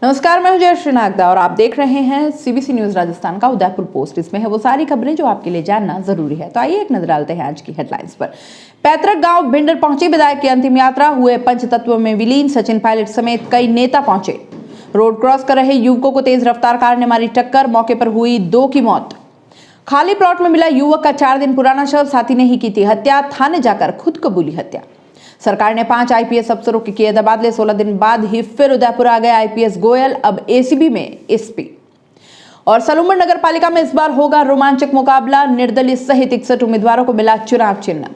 नमस्कार, मैं हूं जयश्री नागदा और आप देख रहे हैं सीबीसी न्यूज राजस्थान का उदयपुर पोस्ट। इसमें है वो सारी खबरें जो आपके लिए जानना जरूरी है। तो आइए एक नजर डालते हैं आज की हेडलाइंस पर। पैतृक गांव भिंडर पहुंची विधायक की अंतिम यात्रा, हुए पंचतत्व में विलीन। सचिन पायलट समेत कई नेता पहुंचे। रोड क्रॉस कर रहे युवकों को तेज रफ्तार कार ने मारी टक्कर, मौके पर हुई 2 की मौत। खाली प्लॉट में मिला युवक का 4 दिन पुराना शव, साथी ने ही की थी हत्या, थाने जाकर खुद कबूली हत्या। सरकार ने 5 आईपीएस अफसरों के किए तबादले, 16 दिन बाद ही फिर उदयपुर आ गए आईपीएस गोयल, अब एसीबी में एसपी। और सलूमड़ नगर पालिका में इस बार होगा रोमांचक मुकाबला, निर्दलीय सहित 61 उम्मीदवारों को मिला चुनाव चिन्ह।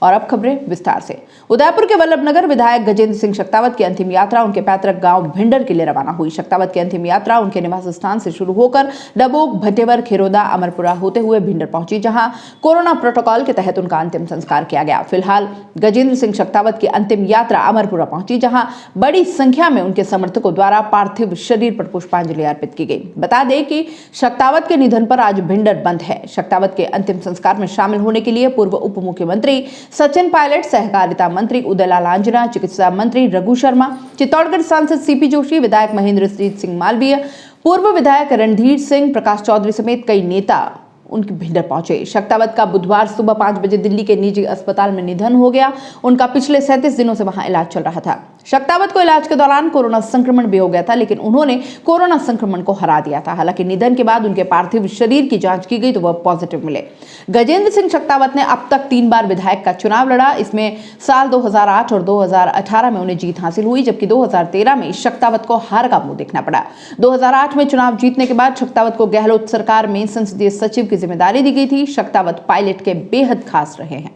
और अब खबरें विस्तार से। उदयपुर के वल्लभनगर विधायक गजेंद्र सिंह शक्तावत की अंतिम यात्रा उनके पैतृक गांव भिंडर के लिए रवाना हुई। शक्तावत की अंतिम यात्रा उनके निवास स्थान से शुरू होकर डबोक, भटेवर, खिरोदा, अमरपुरा होते हुए भिंडर पहुंची, जहां कोरोना प्रोटोकॉल के तहत उनका अंतिम संस्कार किया गया। फिलहाल गजेंद्र सिंह शक्तावत की अंतिम यात्रा अमरपुरा पहुंची, जहां बड़ी संख्या में उनके समर्थकों द्वारा पार्थिव शरीर पर पुष्पांजलि अर्पित की गई। बता दें कि शक्तावत के निधन पर आज भिंडर बंद है। शक्तावत के अंतिम संस्कार में शामिल होने के लिए पूर्व उप मुख्यमंत्री सचिन पायलट, सहकारिता मंत्री उदयलाल आंजना, चिकित्सा मंत्री रघु शर्मा, चित्तौड़गढ़ सांसद सीपी जोशी, विधायक महेंद्र सिंह मालवीय, पूर्व विधायक रणधीर सिंह, प्रकाश चौधरी समेत कई नेता उनके भिंडर पहुंचे। शक्तावत का बुधवार सुबह 5 बजे दिल्ली के निजी अस्पताल में निधन हो गया। उनका पिछले 37 दिनों से वहां इलाज चल रहा था। शक्तावत को इलाज के दौरान कोरोना संक्रमण भी हो गया था, लेकिन उन्होंने कोरोना संक्रमण को हरा दिया था। हालांकि निधन के बाद उनके पार्थिव शरीर की जांच की गई तो वह पॉजिटिव मिले। गजेंद्र सिंह शक्तावत ने अब तक 3 बार विधायक का चुनाव लड़ा। इसमें साल 2008 और 2018 में उन्हें जीत हासिल हुई, जबकि 2013 में शक्तावत को हार का मुंह देखना पड़ा। 2008 में चुनाव जीतने के बाद शक्तावत को गहलोत सरकार में संसदीय सचिव की जिम्मेदारी दी गई थी। शक्तावत पायलट के बेहद खास रहे हैं।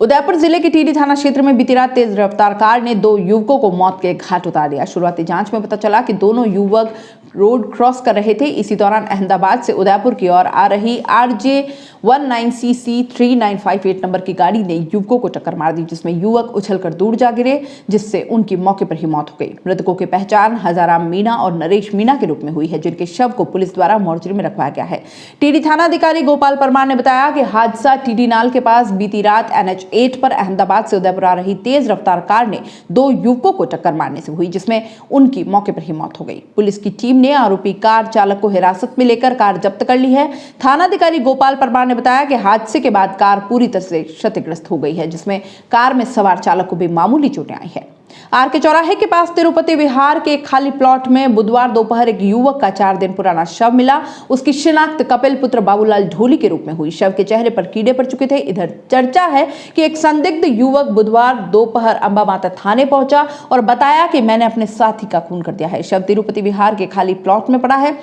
उदयपुर जिले के टीडी थाना क्षेत्र में बीती रात तेज रफ्तार कार ने 2 युवकों को मौत के घाट उतार दिया। शुरुआती जांच में पता चला कि दोनों युवक रोड क्रॉस कर रहे थे। इसी दौरान अहमदाबाद से उदयपुर की ओर आ रही RJ 19CC 3958 नंबर की गाड़ी ने युवकों को टक्कर मार दी, जिसमें युवक उछलकर दूर जा गिरे, जिससे उनकी मौके पर ही मौत हो गई। मृतकों की पहचान हजाराम मीणा और नरेश मीणा के रूप में हुई है, जिनके शव को पुलिस द्वारा मोर्चरी में रखवाया गया है। टीडी थाना अधिकारी गोपाल परमार ने बताया कि हादसा टीडी नाल के पास बीती रात NH8 पर अहमदाबाद से उदयपुर आ रही तेज रफ्तार कार ने 2 युवकों को टक्कर मारने से हुई, जिसमें उनकी मौके पर ही मौत हो गई। पुलिस की टीम ने आरोपी कार चालक को हिरासत में लेकर कार जब्त कर ली है। थानाधिकारी गोपाल परमार ने बताया कि हादसे के बाद कार पूरी तरह से क्षतिग्रस्त हो गई है, जिसमें कार में सवार चालक को भी मामूली चोटें आई है। RK चौराहे के पास तिरुपति विहार के खाली प्लॉट में बुधवार दोपहर एक युवक का 4 दिन पुराना शव मिला। उसकी शिनाख्त कपिल पुत्र बाबूलाल ढोली के रूप में हुई। शव के चेहरे पर कीड़े पड़ चुके थे। इधर चर्चा है कि एक संदिग्ध युवक बुधवार दोपहर अंबा माता थाने पहुंचा और बताया कि मैंने अपने साथी का खून कर दिया है। शव तिरुपति विहार के खाली प्लॉट में पड़ा है।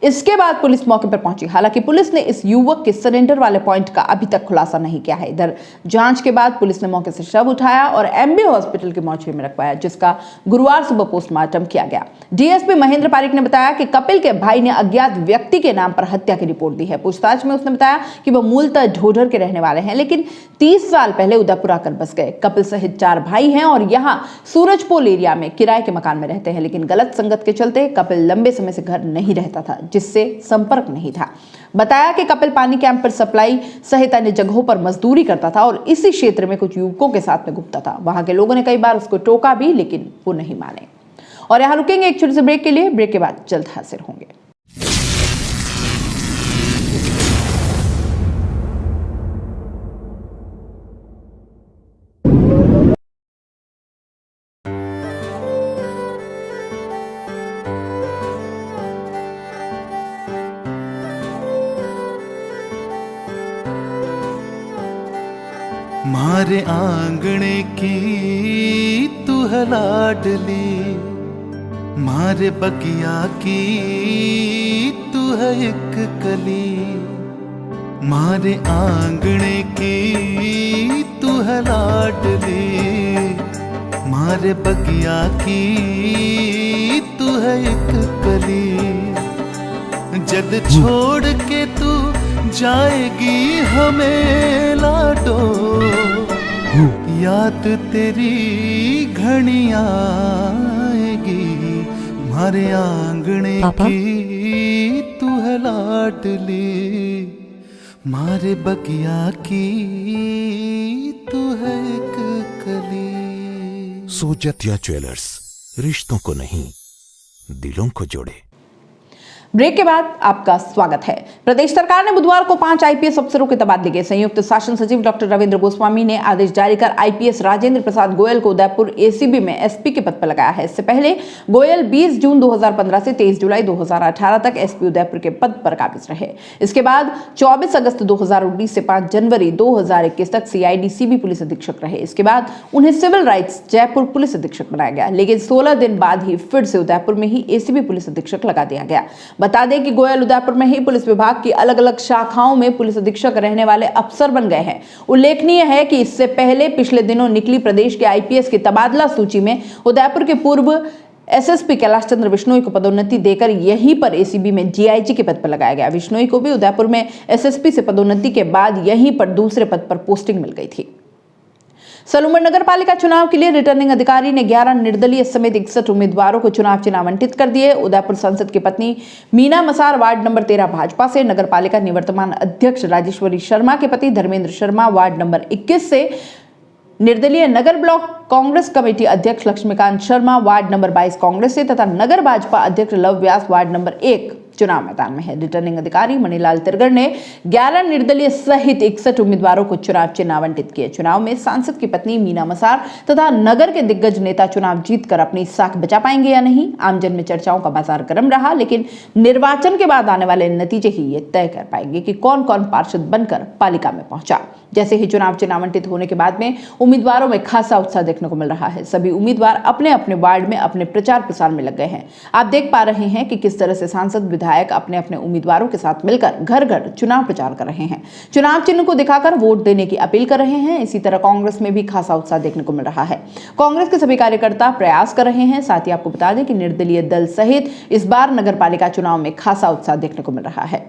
इसके बाद पुलिस मौके पर पहुंची। हालांकि पुलिस ने इस युवक के सरेंडर वाले पॉइंट का अभी तक खुलासा नहीं किया है। इधर जांच के बाद पुलिस ने मौके से शव उठाया और MB हॉस्पिटल के मोर्चरी में रखवाया, जिसका गुरुवार सुबह पोस्टमार्टम किया गया। DSP महेंद्र पारिक ने बताया कि कपिल के भाई ने अज्ञात व्यक्ति के नाम पर हत्या की रिपोर्ट दी है। पूछताछ में उसने बताया कि वह मूलतः ढोढर के रहने वाले हैं, लेकिन 30 साल पहले उदयपुर आकर बस गए। कपिल सहित 4 भाई हैं और यहाँ सूरजपोल एरिया में किराए के मकान में रहते हैं, लेकिन गलत संगत के चलते कपिल लंबे समय से घर नहीं रहता था, जिससे संपर्क नहीं था। बताया कि कपिल पानी कैंप पर सप्लाई सहित अन्य जगहों पर मजदूरी करता था और इसी क्षेत्र में कुछ युवकों के साथ में घूमता था। वहां के लोगों ने कई बार उसको टोका भी, लेकिन वो नहीं माने। और यहां रुकेंगे एक छोटे से ब्रेक के लिए। ब्रेक के बाद जल्द हाजिर होंगे। मारे आंगणे की तू है लाडली, मारे बगिया की तू है एक कली। मारे आंगणे की तू है लाडली, मारे बगिया की तू है एक कली। जद छोड़ के तू जाएगी हमें लाडो, याद तेरी घनी आएगी। मारे आंगणे की तू है लाडली, मारे बगिया की तू है एक कली। सोजतिया ज्वेलर्स, रिश्तों को नहीं, दिलों को जोड़े। ब्रेक के बाद आपका स्वागत है। प्रदेश सरकार ने बुधवार को 5 आईपीएस अफसरों के तबादले के संयुक्त शासन सचिव डॉक्टर रविंद्र गोस्वामी ने आदेश जारी कर आईपीएस राजेंद्र प्रसाद गोयल को उदयपुर एसीबी में एसपी के पद पर लगाया है। इससे पहले गोयल 20 जून 2015 से 23 जुलाई 2018 तक एसपी उदयपुर के पद पर काबिज रहे। इसके बाद 24 अगस्त 2019 से 5 जनवरी 2021 तक सीआईडी सीबी पुलिस अधीक्षक रहे। इसके बाद उन्हें सिविल राइट्स जयपुर पुलिस अधीक्षक बनाया गया, लेकिन 16 दिन बाद ही फिर से उदयपुर में ही एसीबी पुलिस अधीक्षक लगा दिया गया। बता दें कि गोयल उदयपुर में ही पुलिस विभाग की अलग अलग शाखाओं में पुलिस अधीक्षक रहने वाले अफसर बन गए हैं। उल्लेखनीय है कि इससे पहले पिछले दिनों निकली प्रदेश के आईपीएस की तबादला सूची में उदयपुर के पूर्व एसएसपी कैलाश चंद्र बिश्नोई को पदोन्नति देकर यहीं पर एसीबी में डीआईजी के पद पर लगाया गया। बिश्नोई को भी उदयपुर में एसएसपी से पदोन्नति के बाद यहीं पर दूसरे पद पर पोस्टिंग मिल गई थी। सलूमर नगर पालिका चुनाव के लिए रिटर्निंग अधिकारी ने 11 निर्दलीय समेत 61 उम्मीदवारों को चुनाव चिन्ह आवंटित कर दिए। उदयपुर सांसद की पत्नी मीना मसार वार्ड नंबर 13 भाजपा से, नगर पालिका निवर्तमान अध्यक्ष राजेश्वरी शर्मा के पति धर्मेंद्र शर्मा वार्ड नंबर 21 से, निर्दलीय नगर ब्लॉक कांग्रेस कमेटी अध्यक्ष लक्ष्मीकांत शर्मा वार्ड नंबर 22 कांग्रेस से तथा नगर भाजपा अध्यक्ष लव व्यास वार्ड नंबर 1 चुनाव मैदान में है। रिटर्निंग अधिकारी मणिलाल तिरगर ने 11 निर्दलीय सहित 61 उम्मीदवारों को चुनाव चिन्ह आवंटित किए। चुनाव में सांसद की पत्नी मीना मसार तथा नगर के दिग्गज नेता चुनाव जीतकर अपनी साख बचा पाएंगे या नहीं, आमजन में चर्चाओं का बाजार गर्म रहा, लेकिन निर्वाचन के बाद आने वाले नतीजे ही ये तय कर पाएंगे कि कौन कौन पार्षद बनकर पालिका में पहुंचा। जैसे ही चुनाव चिन्ह आवंटित होने के बाद में उम्मीदवारों में खासा उत्साह देखने को मिल रहा है। सभी उम्मीदवार अपने अपने वार्ड में अपने प्रचार प्रसार में लग गए हैं। आप देख पा रहे हैं कि किस तरह से सांसद विधायक अपने अपने उम्मीदवारों के साथ मिलकर घर घर चुनाव प्रचार कर रहे हैं, चुनाव चिन्ह को दिखाकर वोट देने की अपील कर रहे हैं। इसी तरह कांग्रेस में भी खासा उत्साह देखने को मिल रहा है। कांग्रेस के सभी कार्यकर्ता प्रयास कर रहे हैं। साथ ही आपको बता दें कि निर्दलीय दल सहित इस बार नगर पालिका चुनाव में खासा उत्साह देखने को मिल रहा है।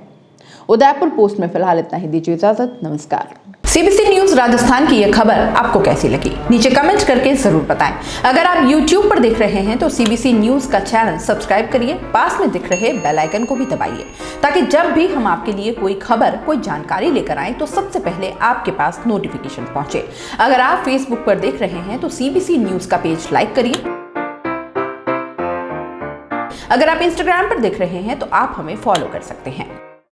उदयपुर पोस्ट में फिलहाल इतना ही। दीजिए इजाजत, नमस्कार। सीबीसी न्यूज राजस्थान की यह खबर आपको कैसी लगी, नीचे कमेंट करके जरूर बताएं। अगर आप YouTube पर देख रहे हैं तो सीबीसी न्यूज का चैनल सब्सक्राइब करिए, पास में दिख रहे बेल आइकन को भी दबाइए, ताकि जब भी हम आपके लिए कोई खबर, कोई जानकारी लेकर आए तो सबसे पहले आपके पास नोटिफिकेशन पहुंचे। अगर आप फेसबुक पर देख रहे हैं तो सीबीसी न्यूज का पेज लाइक करिए। अगर आप इंस्टाग्राम पर देख रहे हैं तो आप हमें फॉलो कर सकते हैं।